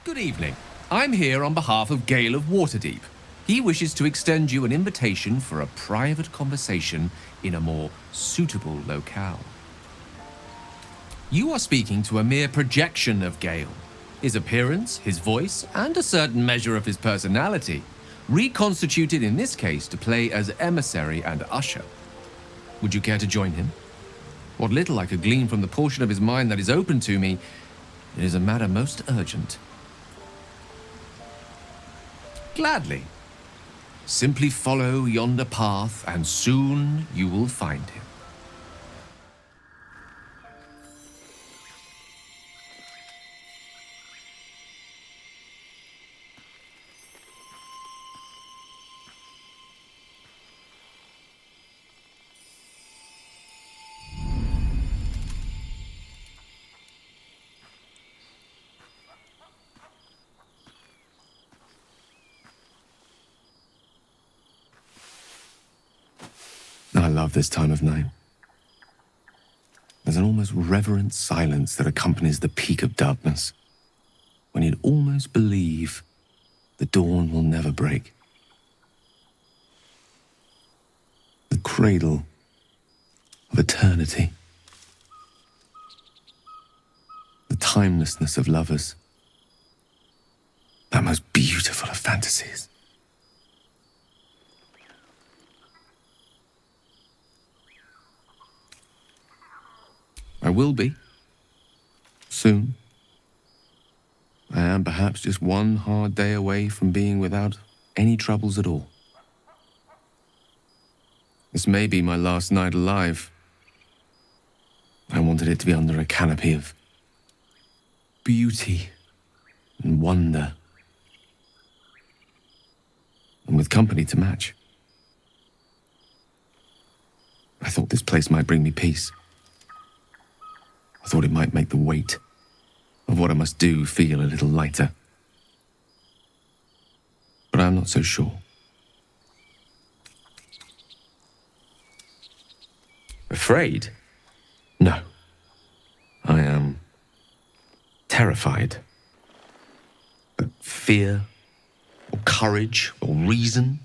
Good evening. I'm here on behalf of Gale of Waterdeep. He wishes to extend you an invitation for a private conversation in a more suitable locale. You are speaking to a mere projection of Gale. His appearance, his voice, and a certain measure of his personality, reconstituted in this case to play as emissary and usher. Would you care to join him? What little I could glean from the portion of his mind that is open to me, it is a matter most urgent. Gladly. Simply follow yonder path, and soon you will find him. I love this time of night. There's an almost reverent silence that accompanies the peak of darkness, when you'd almost believe the dawn will never break. The cradle of eternity. The timelessness of lovers. That most beautiful of fantasies. I will be. Soon. I am perhaps just one hard day away from being without any troubles at all. This may be my last night alive. I wanted it to be under a canopy of beauty and wonder, and with company to match. I thought this place might bring me peace. I thought it might make the weight of what I must do feel a little lighter. But I'm not so sure. Afraid? No. I am terrified. But fear, or courage, or reason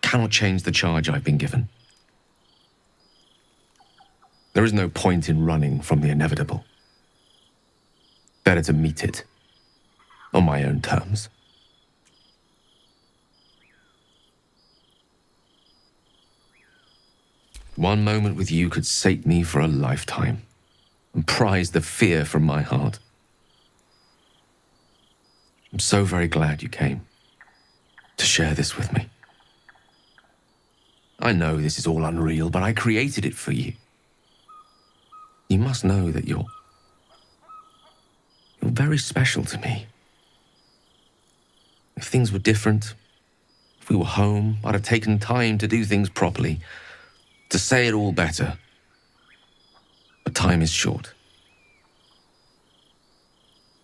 cannot change the charge I've been given. There is no point in running from the inevitable. Better to meet it on my own terms. One moment with you could sate me for a lifetime and prize the fear from my heart. I'm so very glad you came to share this with me. I know this is all unreal, but I created it for you. You must know that you're very special to me. If things were different, if we were home, I'd have taken time to do things properly, to say it all better. But time is short.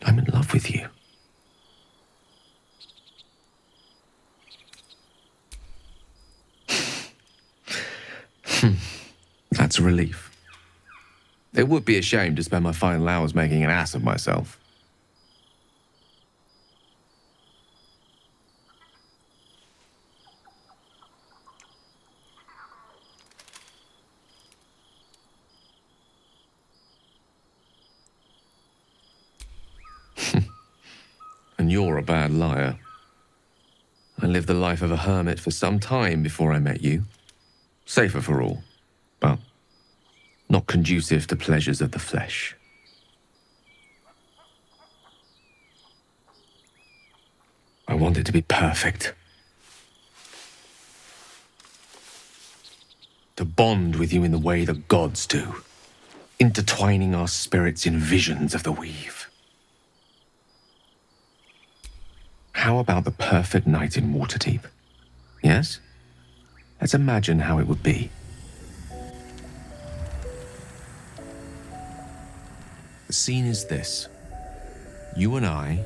I'm in love with you. That's a relief. It would be a shame to spend my final hours making an ass of myself. And you're a bad liar. I lived the life of a hermit for some time before I met you. Safer for all, but not conducive to pleasures of the flesh. I want it to be perfect. To bond with you in the way the gods do, intertwining our spirits in visions of the weave. How about the perfect night in Waterdeep? Yes? Let's imagine how it would be. The scene is this. You and I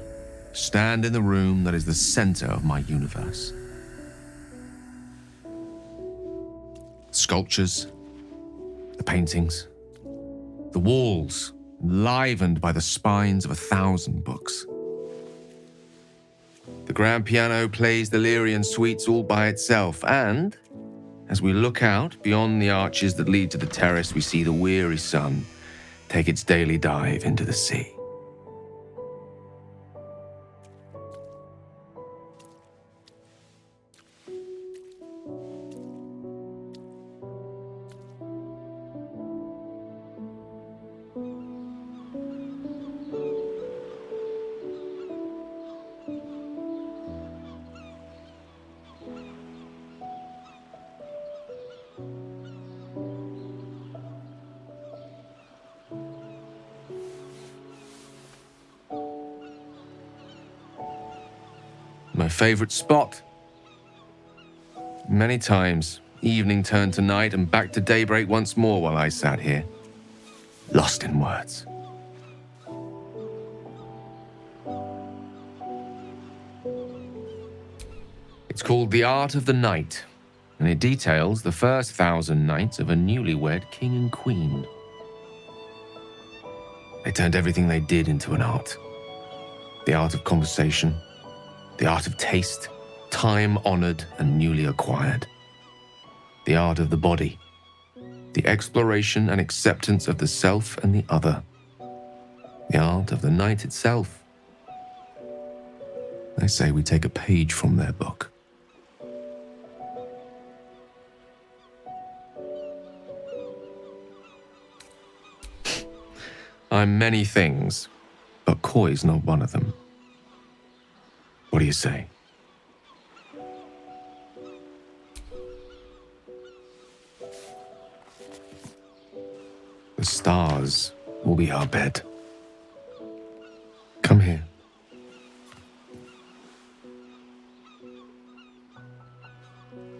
stand in the room that is the center of my universe. Sculptures, the paintings, the walls enlivened by the spines of 1,000 books. The grand piano plays the Lyrian suites all by itself, and as we look out beyond the arches that lead to the terrace, we see the weary sun take its daily dive into the sea. My favorite spot. Many times, evening turned to night and back to daybreak once more while I sat here, lost in words. It's called The Art of the Night, and it details the first 1,000 nights of a newlywed king and queen. They turned everything they did into an art. The art of conversation, the art of taste, time-honored and newly acquired. The art of the body, the exploration and acceptance of the self and the other. The art of the night itself. I say we take a page from their book. I'm many things, but coy's not one of them. What do you say? The stars will be our bed. Come here.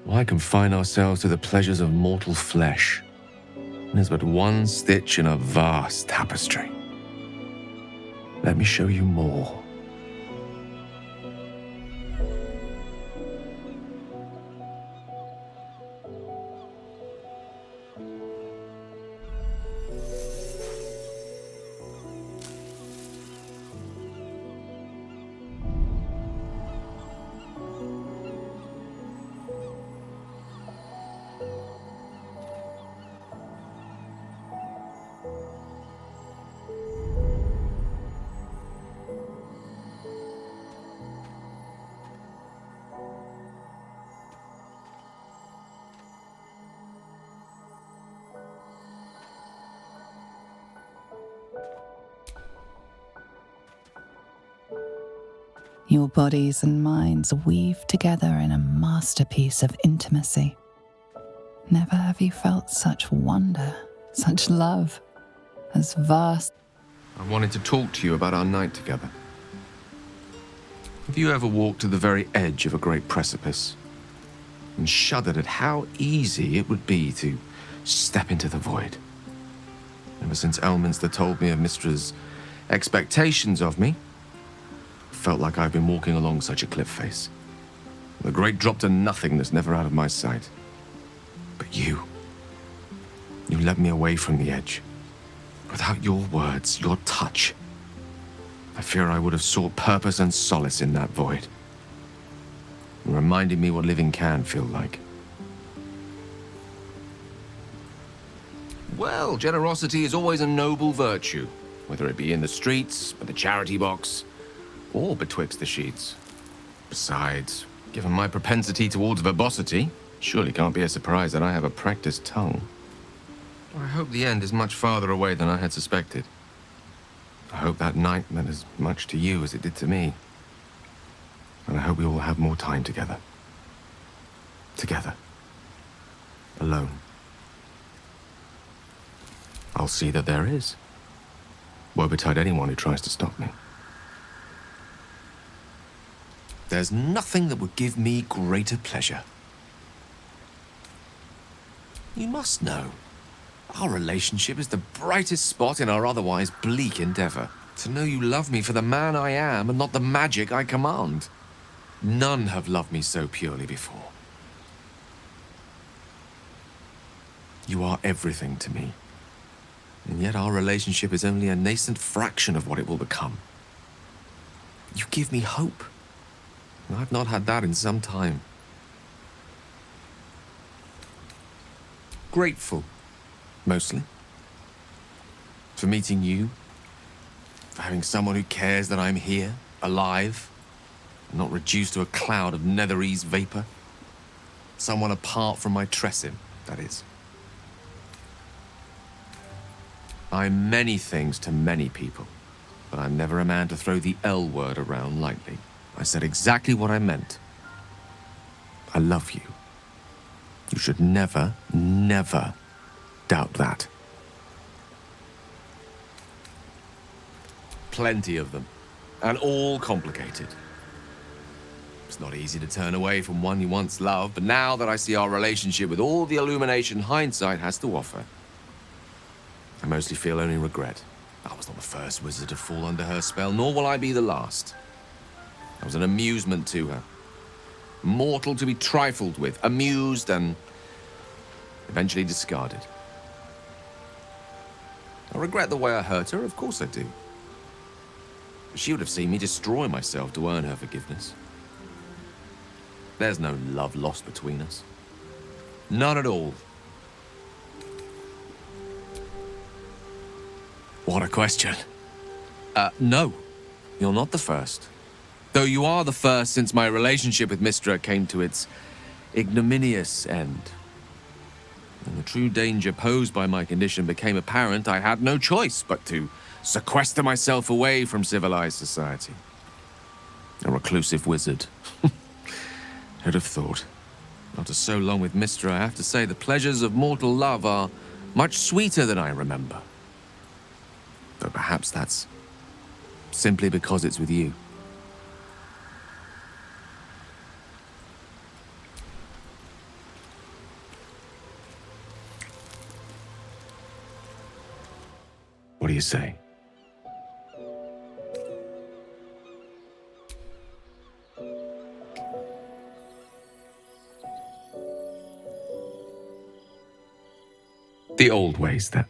Why confine ourselves to the pleasures of mortal flesh? There's but one stitch in a vast tapestry. Let me show you more. Your bodies and minds weave together in a masterpiece of intimacy. Never have you felt such wonder, such love, as vast. I wanted to talk to you about our night together. Have you ever walked to the very edge of a great precipice and shuddered at how easy it would be to step into the void? Ever since Elminster told me of Mistra's expectations of me, felt like I've been walking along such a cliff face. The great drop to nothingness, never out of my sight. But you led me away from the edge. Without your words, your touch, I fear I would have sought purpose and solace in that void. And reminded me what living can feel like. Well, generosity is always a noble virtue, whether it be in the streets, by the charity box, or betwixt the sheets. Besides, given my propensity towards verbosity, surely can't be a surprise that I have a practiced tongue. I hope the end is much farther away than I had suspected. I hope that night meant as much to you as it did to me. And I hope we all have more time together. Together. Alone. I'll see that there is. Woe betide anyone who tries to stop me. There's nothing that would give me greater pleasure. You must know, our relationship is the brightest spot in our otherwise bleak endeavor. To know you love me for the man I am and not the magic I command. None have loved me so purely before. You are everything to me. And yet our relationship is only a nascent fraction of what it will become. You give me hope. I've not had that in some time. Grateful, mostly. For meeting you. For having someone who cares that I'm here, alive, and not reduced to a cloud of netherese vapor. Someone apart from my Tressim, that is. I'm many things to many people, but I'm never a man to throw the L word around lightly. I said exactly what I meant. I love you. You should never, never doubt that. Plenty of them, and all complicated. It's not easy to turn away from one you once loved, but now that I see our relationship with all the illumination hindsight has to offer, I mostly feel only regret. I was not the first wizard to fall under her spell, nor will I be the last. I was an amusement to her. Mortal to be trifled with, amused and eventually discarded. I regret the way I hurt her, of course I do. She would have seen me destroy myself to earn her forgiveness. There's no love lost between us. None at all. What a question. No. You're not the first. Though you are the first since my relationship with Mistra came to its ignominious end. When the true danger posed by my condition became apparent, I had no choice but to sequester myself away from civilized society. A reclusive wizard. Who'd have thought? After so long with Mistra, I have to say the pleasures of mortal love are much sweeter than I remember. Though perhaps that's simply because it's with you. What do you say? The old ways, then.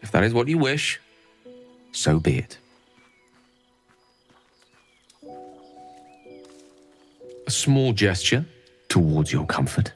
If that is what you wish, so be it. A small gesture towards your comfort.